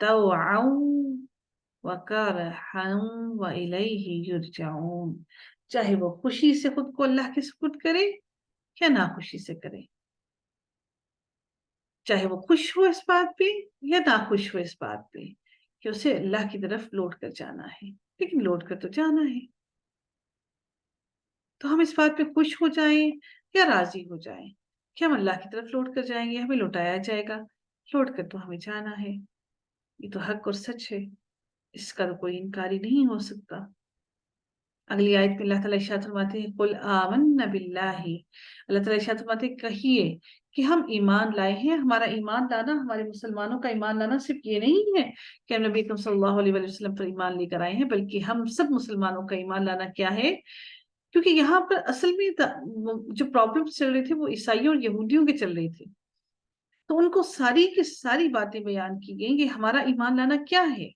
طوعا وكرها وإليه يرجعون، چاہے وہ خوشی سے خود کو اللہ کے سپرد کرے یا ناخوشی سے کرے، چاہے وہ خوش ہو اس بات پہ یا ناخوش ہو اس بات پہ کہ اسے اللہ کی طرف لوٹ کر جانا ہے، لیکن لوٹ کر تو جانا ہے۔ تو ہم اس بات پہ خوش ہو جائیں یا راضی ہو جائیں کہ ہم اللہ کی طرف لوٹ کر جائیں گے، ہمیں لوٹایا جائے گا، لوٹ کر تو ہمیں جانا ہے۔ یہ تو حق اور سچ ہے، اس کا تو کوئی انکاری نہیں ہو سکتا۔ اگلی آیت میں اللہ تعالیٰ ارشاد فرماتے ہیں قل آمنا باللہ، اللہ تعالیٰ ارشاد فرماتے ہیں کہیے کہ ہم ایمان لائے ہیں۔ ہمارا ایمان لانا، ہمارے مسلمانوں کا ایمان لانا صرف یہ نہیں ہے کہ ہم نبی اکرم صلی اللہ علیہ وسلم پر ایمان لے کر آئے ہیں، بلکہ ہم سب مسلمانوں کا ایمان لانا کیا ہے؟ کیونکہ یہاں پر اصل میں جو پرابلم چل رہے تھے وہ عیسائیوں اور یہودیوں کے چل رہے تھے، تو ان کو ساری کی ساری باتیں بیان کی گئیں کہ ہمارا ایمان لانا کیا ہے،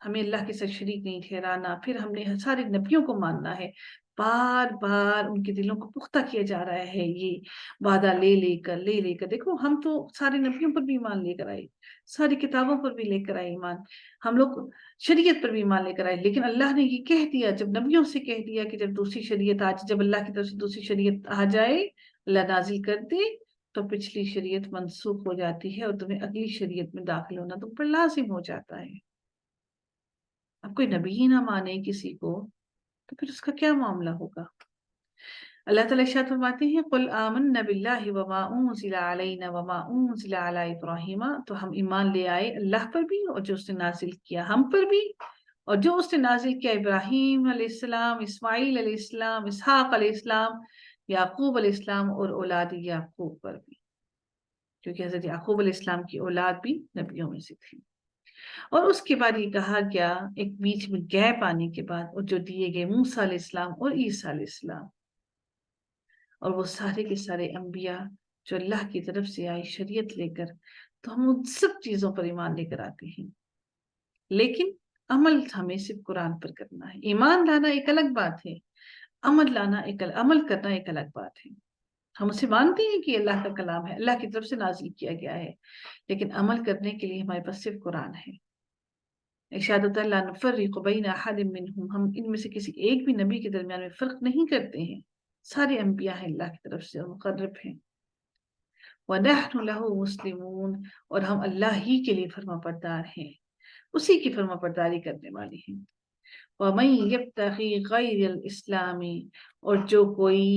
ہمیں اللہ کے ساتھ شریک نہیں ٹھہرانا، پھر ہم نے سارے نبیوں کو ماننا ہے، بار بار ان کے دلوں کو پختہ کیا جا رہا ہے یہ وعدہ لے لے کر دیکھو ہم تو سارے نبیوں پر بھی ایمان لے کر آئے، ساری کتابوں پر بھی لے کر آئے ایمان، ہم لوگ شریعت پر بھی ایمان لے کر آئے، لیکن اللہ نے یہ کہہ دیا، جب نبیوں سے کہہ دیا کہ جب دوسری شریعت جب اللہ کی طرف سے دوسری شریعت آ جائے، اللہ نازل کر دے، تو پچھلی شریعت منسوخ ہو جاتی ہے اور تمہیں اگلی شریعت میں داخل ہونا تم پر لازم ہو جاتا ہے۔ اب کوئی نبی ہی نہ مانے کسی کو تو پھر اس کا کیا معاملہ ہوگا؟ اللہ تعالیٰ ارشاد فرماتے ہیں قل آمنا باللہ وما انزل علینا وما انزل علی ابراہیم، تو ہم ایمان لے آئے اللہ پر بھی اور جو اس نے نازل کیا ہم پر بھی، اور جو اس نے نازل کیا ابراہیم علیہ السلام، اسماعیل علیہ السلام، اسحاق علیہ السلام، یعقوب علیہ السلام اور اولاد یعقوب پر بھی، کیونکہ حضرت یعقوب علیہ السلام کی اولاد بھی نبیوں میں سے تھی۔ اور اس کے بعد یہ کہا گیا ایک بیچ میں گیپ آنے کے بعد، اور جو دیے گئے موسیٰ علیہ السلام اور عیسیٰ علیہ السلام، اور وہ سارے کے سارے انبیاء جو اللہ کی طرف سے آئی شریعت لے کر، تو ہم ان سب چیزوں پر ایمان لے کر آتے ہیں، لیکن عمل ہمیں صرف قرآن پر کرنا ہے۔ ایمان لانا ایک الگ بات ہے، عمل کرنا ایک الگ بات ہے۔ ہم اسے مانتے ہیں کہ اللہ کا کلام ہے، اللہ کی طرف سے نازل کیا گیا ہے، لیکن عمل کرنے کے لیے ہمارے پاس صرف قرآن ہے۔ ارشاد لا نفرق بین احد منہم، ہم ان میں سے کسی ایک بھی نبی کے درمیان میں فرق نہیں کرتے ہیں، سارے انبیاء ہیں اللہ کی طرف سے اور مقرب ہیں۔ وَنَحْنُ لَهُ مُسْلِمُونَ، اور ہم اللہ ہی کے لیے فرما بردار ہیں، اسی کی فرما برداری کرنے والے ہیں۔ وَمَن يَبْتَغِي غَيْرَ الْإِسْلَامِ، اور جو کوئی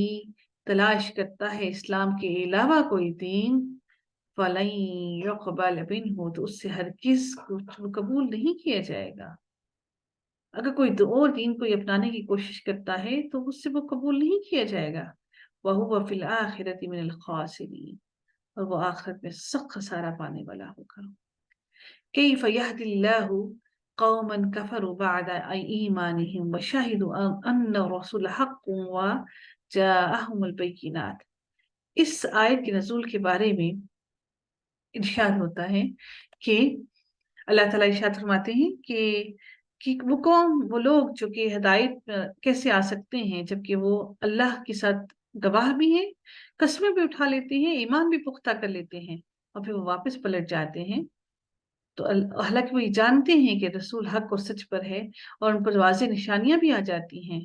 تلاش کرتا ہے اسلام کے علاوہ کوئی دین، فَلَن يُقْبَلَ مِنْهُ، تو اس سے ہرگز قبول نہیں کیا جائے گا۔ اگر کوئی اور دین کو اپنانے کی کوشش کرتا ہے تو اس سے وہ قبول نہیں کیا جائے گا۔ وَهُوَ فِي الْآخِرَةِ مِنَ الْخَاسِرِينَ، اور وہ آخرت میں سخت خسارہ پانے والا ہوگا۔ كَيْفَ يَهْدِي اللَّهُ قَوْمًا كَفَرُوا بَعْدَ إِيمَانِهِمْ وَشَهِدُوا أَنَّ الرَّسُولَ حَقٌّ وَجَاءَهُمُ الْبَيِّنَاتُ، اس آیت کے نزول کے بارے میں ارشاد ہوتا ہے کہ اللہ تعالیٰ ارشاد فرماتے ہیں کہ وہ قوم، وہ لوگ جو کہ ہدایت کیسے آ سکتے ہیں جبکہ وہ اللہ کے ساتھ گواہ بھی ہیں، قسمیں بھی اٹھا لیتے ہیں، ایمان بھی پختہ کر لیتے ہیں، اور پھر وہ واپس پلٹ جاتے ہیں۔ تو حالانکہ وہ یہ جانتے ہیں کہ رسول حق اور سچ پر ہے اور ان پر واضح نشانیاں بھی آ جاتی ہیں،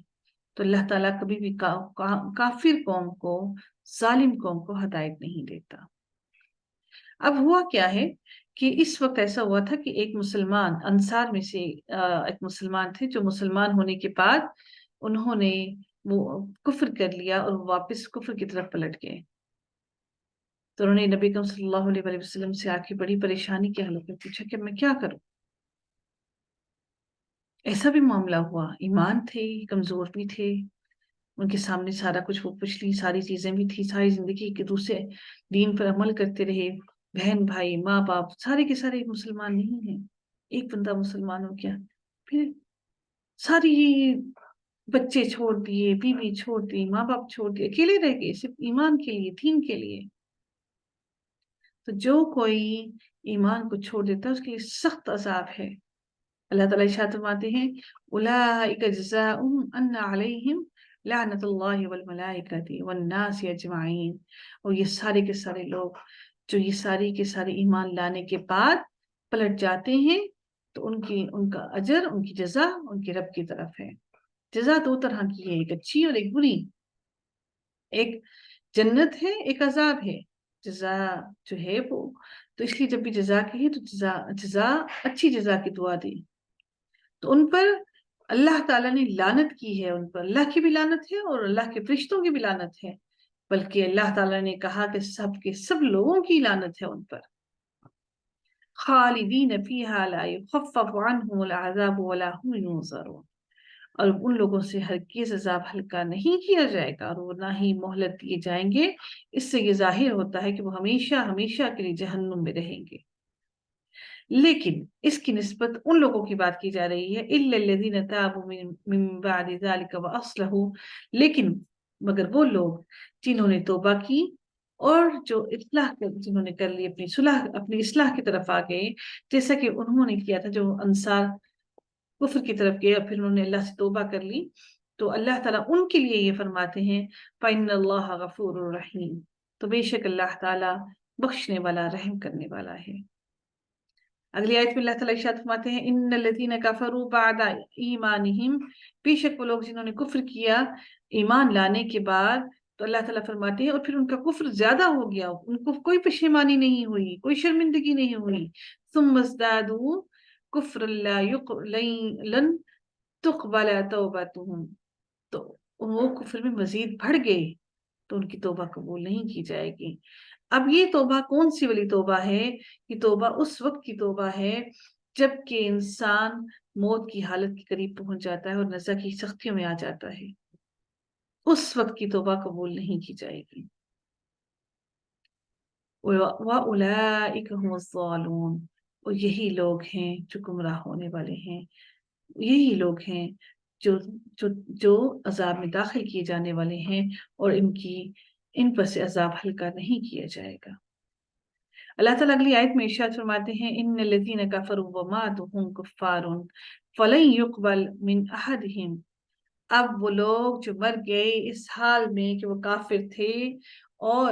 تو اللہ تعالیٰ کبھی بھی کافر قوم کو، ظالم قوم کو ہدایت نہیں دیتا۔ اب ہوا کیا ہے کہ اس وقت ایسا ہوا تھا کہ ایک مسلمان انصار میں سے ایک مسلمان تھے جو مسلمان ہونے کے بعد انہوں نے وہ کفر کر لیا اور واپس کفر کی طرف پلٹ گئے، تو انہوں نے نبی اکرم صلی اللہ علیہ وسلم سے آ کے بڑی پریشانی کے حالت میں پوچھا کہ میں کیا کروں۔ ایسا بھی معاملہ ہوا، ایمان تھے، کمزور بھی تھے، ان کے سامنے سارا کچھ، وہ پچھلی ساری چیزیں بھی تھی، ساری زندگی کے دوسرے دین پر عمل کرتے رہے، بہن بھائی ماں باپ سارے کے سارے مسلمان نہیں ہیں، ایک بندہ مسلمان ہو گیا، پھر ساری بچے چھوڑ دیے، بیوی چھوڑ دی، ماں باپ چھوڑ دیے، اکیلے رہ گئے صرف ایمان کے لیے، دین کے لیے۔ تو جو کوئی ایمان کو چھوڑ دیتا ہے اس کے لیے سخت عذاب ہے۔ اللہ تعالیٰ ارشاد فرماتے ہیں اولئک جزاؤہم ان علیہم لعنت اللہ والملائکۃ والناس اجمعین، اور یہ سارے کے سارے لوگ جو یہ ساری کے سارے ایمان لانے کے بعد پلٹ جاتے ہیں تو ان کا اجر، ان کی جزا ان کے رب کی طرف ہے۔ جزا دو طرح کی ہے، ایک اچھی اور ایک بری، ایک جنت ہے ایک عذاب ہے۔ جزا جو ہے وہ تو اس لیے جب بھی جزا کہے تو جزا اچھی جزا کی دعا دی۔ تو ان پر اللہ تعالیٰ نے لعنت کی ہے، ان پر اللہ کی بھی لعنت ہے اور اللہ کے فرشتوں کی بھی لعنت ہے، بلکہ اللہ تعالیٰ نے کہا کہ سب کے سب لوگوں کی لعنت ہے ان پر۔ خالدین فیہا لا یخفف عنہم العذاب ولا هم ینظرون، اور ان لوگوں سے ہرگز عذاب ہلکا نہیں کیا جائے گا اور وہ نہ ہی مہلت دیے جائیں گے۔ اس سے یہ ظاہر ہوتا ہے کہ وہ ہمیشہ ہمیشہ کے لیے جہنم میں رہیں گے۔ لیکن اس کی نسبت ان لوگوں کی بات کی جا رہی ہے الا الذین تابوا من بعد ذلک واصلحوا، لیکن مگر وہ لوگ جنہوں نے توبہ کی اور جو جنہوں نے کر لی اپنی اصلاح کی طرف آ گئے، جیسا کہ انہوں نے کیا تھا جو انصار کفر کی طرف گئے اور پھر انہوں نے اللہ سے توبہ کر لی، تو اللہ تعالیٰ ان کے لیے یہ فرماتے ہیں فَإِنَّ اللَّهَ غَفُورٌ رَحِيمٌ، تو بے شک اللہ تعالیٰ بخشنے والا رحم کرنے والا ہے۔ اگلی آیت میں اللہ تعالیٰ ارشاد فرماتے ہیں ان الذین کفروا بعد ایمانہم، بے شک وہ لوگ جنہوں نے کفر کیا ایمان لانے کے بعد، تو اللہ تعالیٰ فرماتے ہیں اور پھر ان کا کفر زیادہ ہو گیا، ان کو کوئی پشیمانی نہیں ہوئی، کوئی شرمندگی نہیں ہوئی، ثم ازدادوا کفر لن تقبل توبتهم، تو وہ کفر میں مزید بڑھ گئے تو ان کی توبہ قبول نہیں کی جائے گی۔ اب یہ توبہ کون سی والی توبہ ہے؟ یہ توبہ اس وقت کی توبہ ہے جب کہ انسان موت کی حالت کے قریب پہنچ جاتا ہے اور نزا کی سختیوں میں آ جاتا ہے، اس وقت کی توبہ قبول نہیں کی جائے گی۔ وَأُولَئِكَ هُمُ الضَّالُونَ، اور یہی لوگ ہیں جو گمراہ ہونے والے ہیں، یہی لوگ ہیں جو عذاب میں داخل کیے جانے والے ہیں اور ان پر سے عذاب ہلکا نہیں کیا جائے گا۔ اللہ تعالیٰ اگلی آیت میں ارشاد فرماتے ہیں ان الذین کفروا وماتوا وهم کفار فلن يقبل من احدهم، اب وہ لوگ جو مر گئے اس حال میں کہ وہ کافر تھے، اور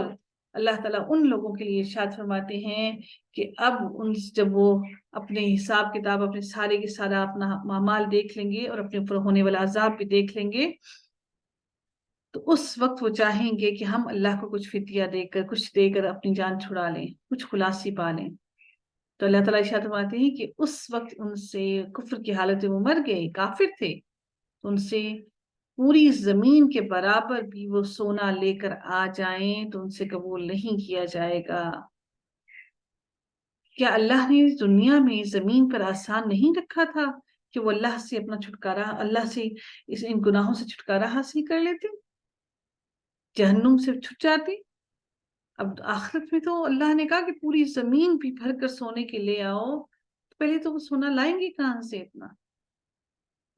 اللہ تعالیٰ ان لوگوں کے لیے ارشاد فرماتے ہیں کہ اب جب وہ اپنے حساب کتاب اپنے سارے کے سارا اپنا اعمال دیکھ لیں گے اور اپنے اوپر ہونے والا عذاب بھی دیکھ لیں گے، تو اس وقت وہ چاہیں گے کہ ہم اللہ کو کچھ فدیہ دے کر کچھ دے کر اپنی جان چھڑا لیں، کچھ خلاصی پا لیں۔ تو اللہ تعالیٰ ارشاد فرماتے ہیں کہ اس وقت ان سے کفر کی حالت میں وہ مر گئے کافر تھے، تو ان سے پوری زمین کے برابر بھی وہ سونا لے کر آ جائیں تو ان سے قبول نہیں کیا جائے گا۔ کیا اللہ نے دنیا میں زمین پر آسان نہیں رکھا تھا کہ وہ اللہ سے اپنا چھٹکارا، اللہ سے ان گناہوں سے چھٹکارا حاصل کر لیتے، جہنم سے چھٹ جاتے؟ اب آخرت میں تو اللہ نے کہا کہ پوری زمین بھی بھر کر سونے کے لے آؤ، پہلے تو وہ سونا لائیں گے کہاں سے اتنا؟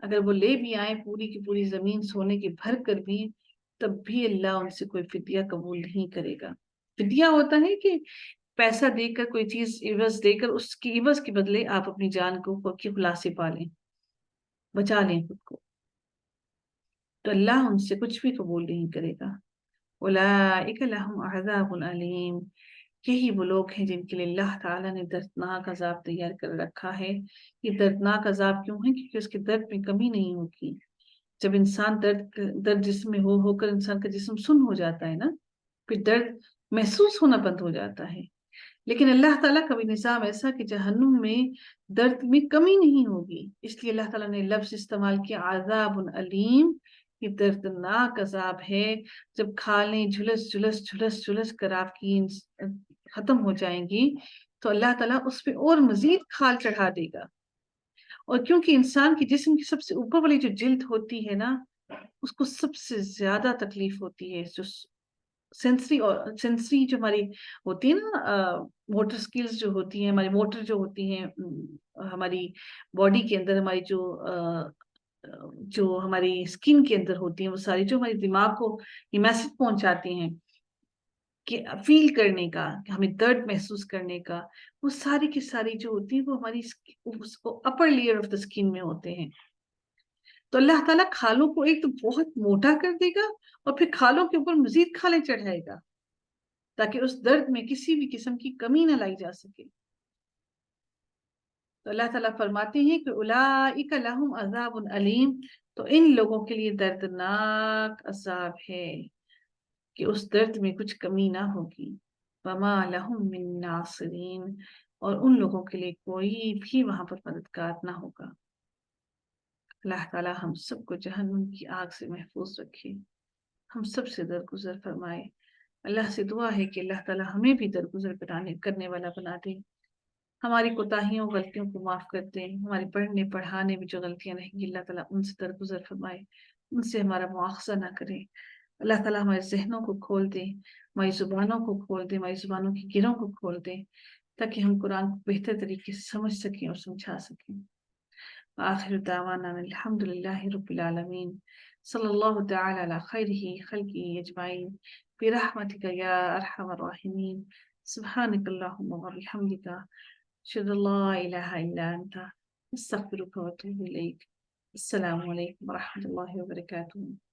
اگر وہ لے بھی آئیں پوری کی پوری زمین سونے کی بھر کر بھی، تب بھی اللہ ان سے کوئی فدیہ قبول نہیں کرے گا۔ فدیہ ہوتا ہے کہ پیسہ دے کر کوئی چیز عوض دے کر اس کی عوض کے بدلے آپ اپنی جان کو کی خلاصے پا لیں، بچا لیں خود کو، تو اللہ ان سے کچھ بھی قبول نہیں کرے گا۔ اولئک لہم عذاب علیم، یہی وہ لوگ ہیں جن کے لیے اللہ تعالیٰ نے دردناک عذاب تیار کر رکھا ہے۔ یہ دردناک عذاب کیوں ہے؟ کیونکہ اس کے درد میں کمی نہیں ہوتی۔ جب انسان درد جسم میں ہو کر انسان کا جسم سن ہو جاتا ہے نا، پھر درد محسوس ہونا بند ہو جاتا ہے، لیکن اللہ تعالیٰ کا بھی نظام ایسا کہ جہنم میں درد میں کمی نہیں ہوگی، اس لیے اللہ تعالیٰ نے لفظ استعمال کیا عذاب علیم، یہ دردناک عذاب ہے۔ جب کھالیں جھلس جھلس جھلس جھلس کر آپ کی ختم ہو جائیں گی تو اللہ تعالیٰ اس پہ اور مزید کھال چڑھا دے گا، اور کیونکہ انسان کی جسم کی سب سے اوپر والی جو جلد ہوتی ہے نا، اس کو سب سے زیادہ تکلیف ہوتی ہے، جو سینسری جو ہماری ہوتی ہے نا، موٹر سکلز جو ہوتی ہیں، ہماری موٹر جو ہوتی ہیں ہماری باڈی کے اندر، ہماری جو ہماری اسکن کے اندر ہوتی ہیں، وہ ساری جو ہمارے دماغ کو یہ میسج پہنچاتے ہیں کہ فیل کرنے کا، کہ ہمیں درد محسوس کرنے کا، وہ ساری کی ساری جو ہوتی ہیں وہ ہماری upper layer of the skin میں ہوتے ہیں۔ تو اللہ تعالیٰ کھالوں کو ایک تو بہت موٹا کر دے گا اور پھر کھالوں کے اوپر مزید کھالیں چڑھائے گا تاکہ اس درد میں کسی بھی قسم کی کمی نہ لائی جا سکے۔ تو اللہ تعالیٰ فرماتے ہیں کہ اولئک لہم عذاب علیم، تو ان لوگوں کے لیے دردناک عذاب ہے کہ اس درد میں کچھ کمی نہ ہوگی. وما لہم من ناصرین، اور ان لوگوں کے لیے کوئی بھی وہاں پر مددگار نہ ہوگا. اللہ تعالیٰ ہم سب کو جہنم کی آگ سے محفوظ رکھے، ہم سب سے درگزر فرمائے. اللہ سے دعا ہے کہ اللہ تعالیٰ ہمیں بھی درگزر کرنے والا بنا دے، ہماری کوتاہیوں غلطیوں کو معاف کر دیں، ہمارے پڑھنے پڑھانے میں جو غلطیاں رہیں گی اللہ تعالیٰ ان سے درگزر فرمائے، ان سے ہمارا مواخذہ نہ کرے. اللہ تعالیٰ ہمارے ذہنوں کو کھول دے، ہماری زبانوں کو کھول دے، ہماری زبانوں کی گروں کو کھول دے، تاکہ ہم قرآن کو بہتر طریقے سے سمجھ سکیں اور سمجھا سکیں. آخر دعوانا الحمد للہ رب العالمین، صلی اللہ تعالی علی خیرہ خلقہ اجمعین برحمتک یا ارحم الراحمین. سبحانک اللہم وبحمدک، اشہد ان لا الہ الا انت، استغفرک واتوب الیک. السلام علیکم ورحمۃ اللہ وبرکاتہ.